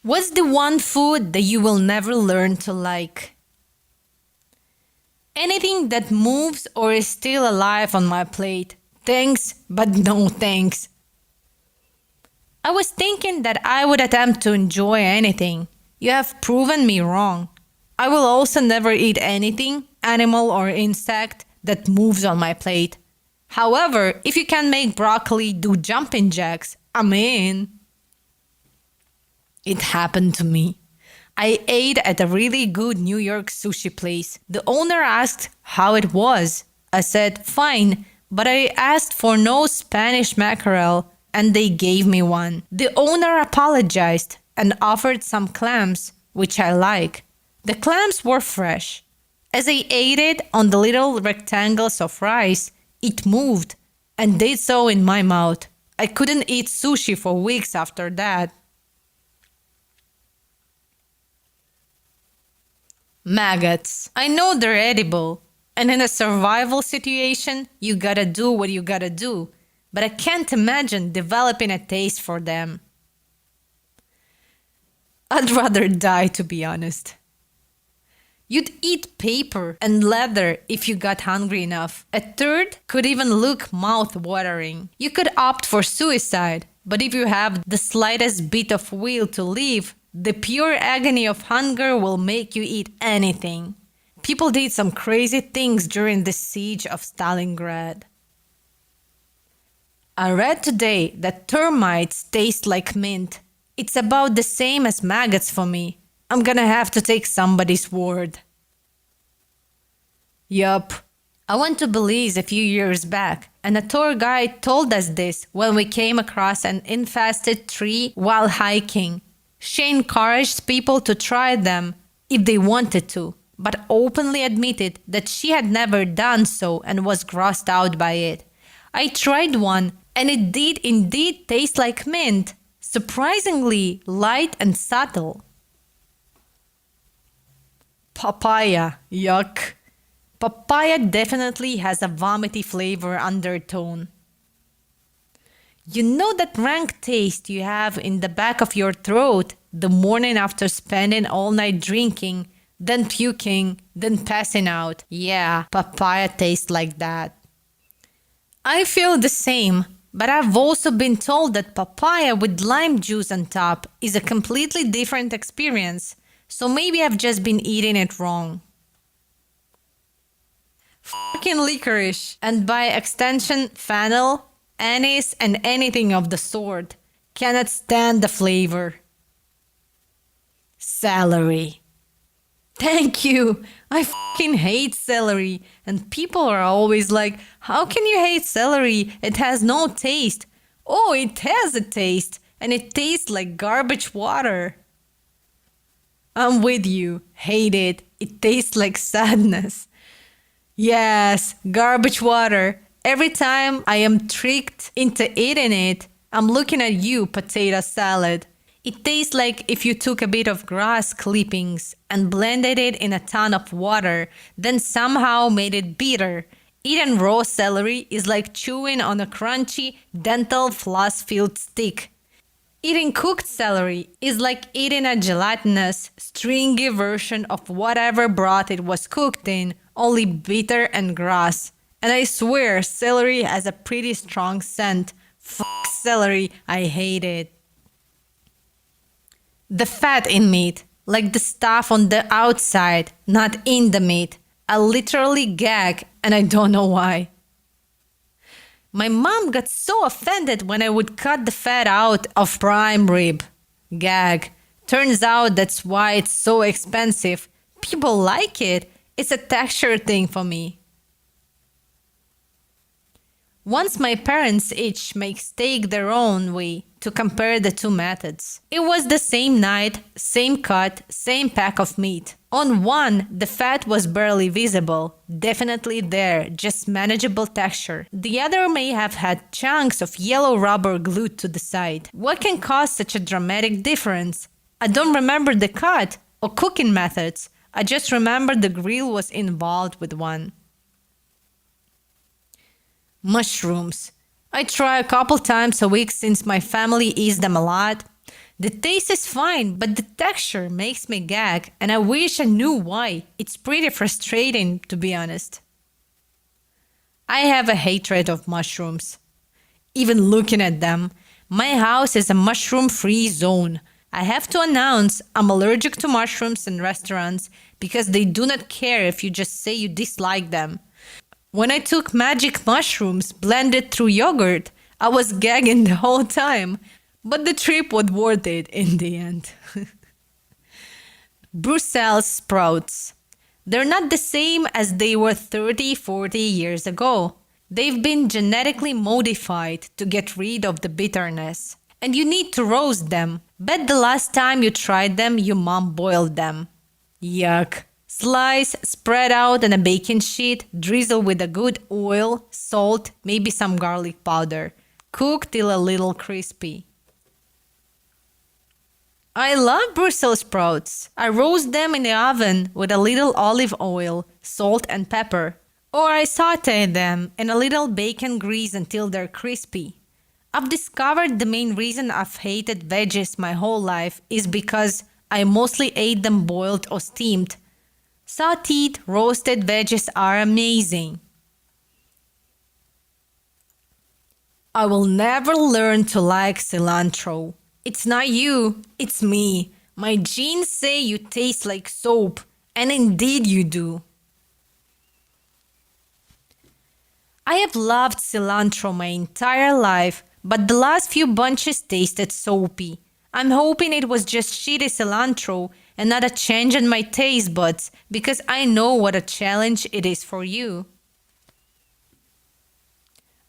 What's the one food that you will never learn to like? Anything that moves or is still alive on my plate. Thanks, but no thanks. I was thinking that I would attempt to enjoy anything. You have proven me wrong. I will also never eat anything, animal or insect, that moves on my plate. However, if you can make broccoli do jumping jacks, I'm in. It happened to me. I ate at a really good New York sushi place. The owner asked how it was. I said, fine, but I asked for no Spanish mackerel, and they gave me one. The owner apologized and offered some clams, which I like. The clams were fresh. As I ate it on the little rectangles of rice, it moved and did so in my mouth. I couldn't eat sushi for weeks after that. Maggots. I know they're edible, and in a survival situation, you gotta do what you gotta do, but I can't imagine developing a taste for them. I'd rather die, to be honest. You'd eat paper and leather if you got hungry enough. A third could even look mouth-watering. You could opt for suicide, but if you have the slightest bit of will to live, the pure agony of hunger will make you eat anything. People did some crazy things during the siege of Stalingrad. I read today that termites taste like mint. It's about the same as maggots for me. I'm gonna have to take somebody's word. Yup. I went to Belize a few years back, and a tour guide told us this when we came across an infested tree while hiking. She encouraged people to try them if they wanted to, but openly admitted that she had never done so and was grossed out by it. I tried one, and it did indeed taste like mint, surprisingly light and subtle. Papaya, yuck. Papaya definitely has a vomity flavor undertone. You know that rank taste you have in the back of your throat the morning after spending all night drinking, then puking, then passing out? Yeah, papaya tastes like that. I feel the same, but I've also been told that papaya with lime juice on top is a completely different experience, so maybe I've just been eating it wrong. Fucking licorice, and by extension fennel, anise, and anything of the sort. Cannot stand the flavor. Celery. Thank you. I fucking hate celery. And people are always like, how can you hate celery? It has no taste. Oh, it has a taste. And it tastes like garbage water. I'm with you. Hate it. It tastes like sadness. Yes, garbage water. Every time I am tricked into eating it, I'm looking at you, potato salad. It tastes like if you took a bit of grass clippings and blended it in a ton of water, then somehow made it bitter. Eating raw celery is like chewing on a crunchy, dental floss-filled stick. Eating cooked celery is like eating a gelatinous, stringy version of whatever broth it was cooked in, only bitter and gross. And I swear, celery has a pretty strong scent. Fuck celery, I hate it. The fat in meat, like the stuff on the outside, not in the meat. I literally gag, and I don't know why. My mom got so offended when I would cut the fat out of prime rib. Gag. Turns out that's why it's so expensive. People like it. It's a texture thing for me. Once my parents each make steak their own way to compare the two methods. It was the same night, same cut, same pack of meat. On one, the fat was barely visible, definitely there, just manageable texture. The other may have had chunks of yellow rubber glued to the side. What can cause such a dramatic difference? I don't remember the cut or cooking methods. I just remember the grill was involved with one. Mushrooms. I try a couple times a week since my family eats them a lot. The taste is fine, but the texture makes me gag, and I wish I knew why. It's pretty frustrating, to be honest. I have a hatred of mushrooms. Even looking at them, my house is a mushroom-free zone. I have to announce I'm allergic to mushrooms in restaurants because they do not care if you just say you dislike them. When I took magic mushrooms blended through yogurt, I was gagging the whole time, but the trip was worth it in the end. Brussels sprouts. They're not the same as they were 30-40 years ago. They've been genetically modified to get rid of the bitterness. And you need to roast them. Bet the last time you tried them, your mom boiled them. Yuck. Slice, spread out on a baking sheet, drizzle with a good oil, salt, maybe some garlic powder. Cook till a little crispy. I love Brussels sprouts. I roast them in the oven with a little olive oil, salt and pepper. Or I saute them in a little bacon grease until they're crispy. I've discovered the main reason I've hated veggies my whole life is because I mostly ate them boiled or steamed. Sauteed, roasted veggies are amazing. I will never learn to like cilantro. It's not you, it's me. My genes say you taste like soap, and indeed you do. I have loved cilantro my entire life, but the last few bunches tasted soapy. I'm hoping it was just shitty cilantro and not a change in my taste buds, because I know what a challenge it is for you.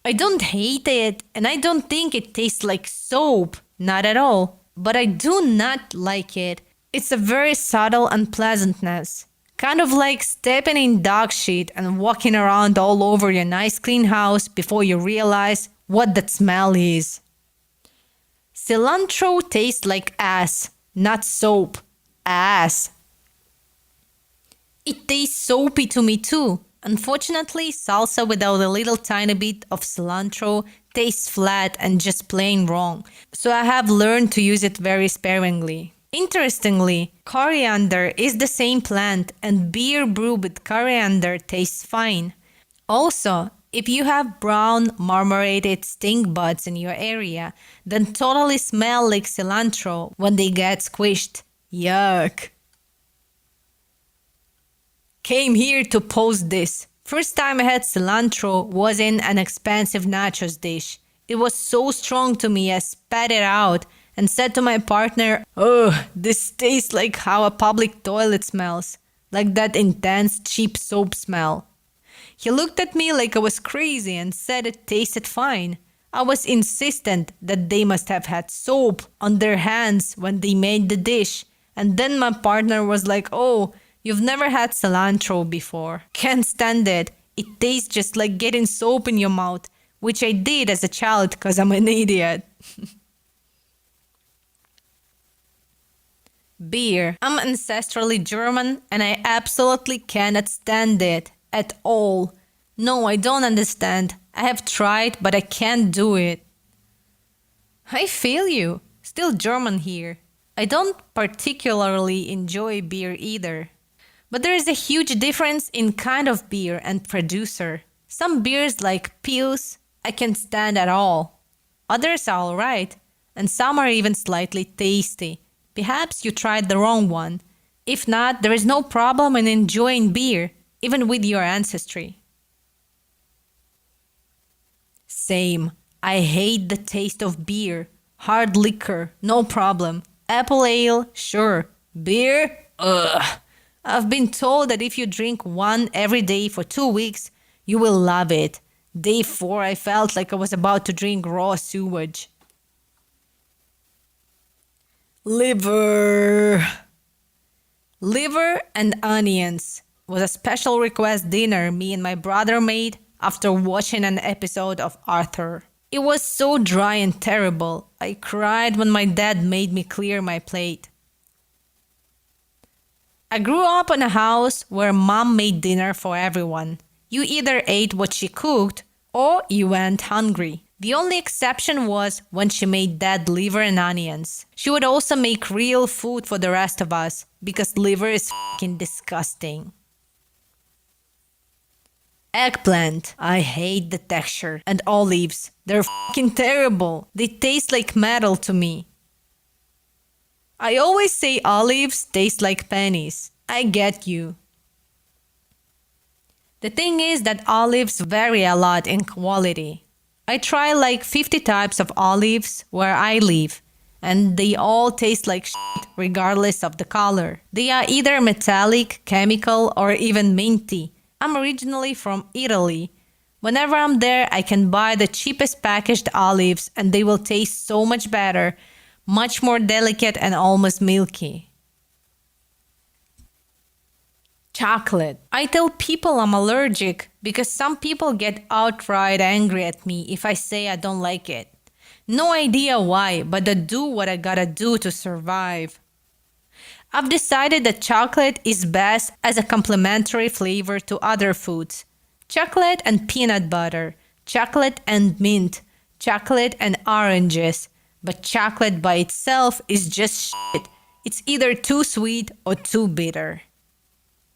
I don't hate it, and I don't think it tastes like soap, not at all, but I do not like it. It's a very subtle unpleasantness. Kind of like stepping in dog shit and walking around all over your nice clean house before you realize what that smell is. Cilantro tastes like ass, not soap. Ass. It tastes soapy to me too. Unfortunately, salsa without a little tiny bit of cilantro tastes flat and just plain wrong, so I have learned to use it very sparingly. Interestingly, coriander is the same plant, and beer brewed with coriander tastes fine. Also, if you have brown marmorated stink buds in your area, then totally smell like cilantro when they get squished. Yuck. Came here to post this. First time I had cilantro was in an expensive nachos dish. It was so strong to me I spat it out and said to my partner, "Oh, this tastes like how a public toilet smells. Like that intense cheap soap smell." He looked at me like I was crazy and said it tasted fine. I was insistent that they must have had soap on their hands when they made the dish. And then my partner was like, "Oh, you've never had cilantro before. Can't stand it. It tastes just like getting soap in your mouth," which I did as a child because I'm an idiot. Beer. I'm ancestrally German and I absolutely cannot stand it at all. No, I don't understand. I have tried, but I can't do it. I feel you. Still German here. I don't particularly enjoy beer either. But there is a huge difference in kind of beer and producer. Some beers like Pils I can't stand at all. Others are alright, and some are even slightly tasty. Perhaps you tried the wrong one. If not, there is no problem in enjoying beer, even with your ancestry. Same. I hate the taste of beer. Hard liquor, no problem. Apple ale, sure. Beer? Ugh. I've been told that if you drink one every day for 2 weeks, you will love it. Day 4, I felt like I was about to drink raw sewage. Liver. Liver and onions was a special request dinner me and my brother made after watching an episode of Arthur. It was so dry and terrible. I cried when my dad made me clear my plate. I grew up in a house where mom made dinner for everyone. You either ate what she cooked or you went hungry. The only exception was when she made dead liver and onions. She would also make real food for the rest of us, because liver is fucking disgusting. Eggplant. I hate the texture. And olives. They're fucking terrible. They taste like metal to me. I always say olives taste like pennies. I get you. The thing is that olives vary a lot in quality. I try like 50 types of olives where I live, and they all taste like shit regardless of the color. They are either metallic, chemical, or even minty. I'm originally from Italy. Whenever I'm there, I can buy the cheapest packaged olives and they will taste so much better, much more delicate and almost milky. Chocolate. I tell people I'm allergic because some people get outright angry at me if I say I don't like it. No idea why, but I do what I gotta do to survive. I've decided that chocolate is best as a complementary flavor to other foods. Chocolate and peanut butter, chocolate and mint, chocolate and oranges. But chocolate by itself is just shit. It's either too sweet or too bitter.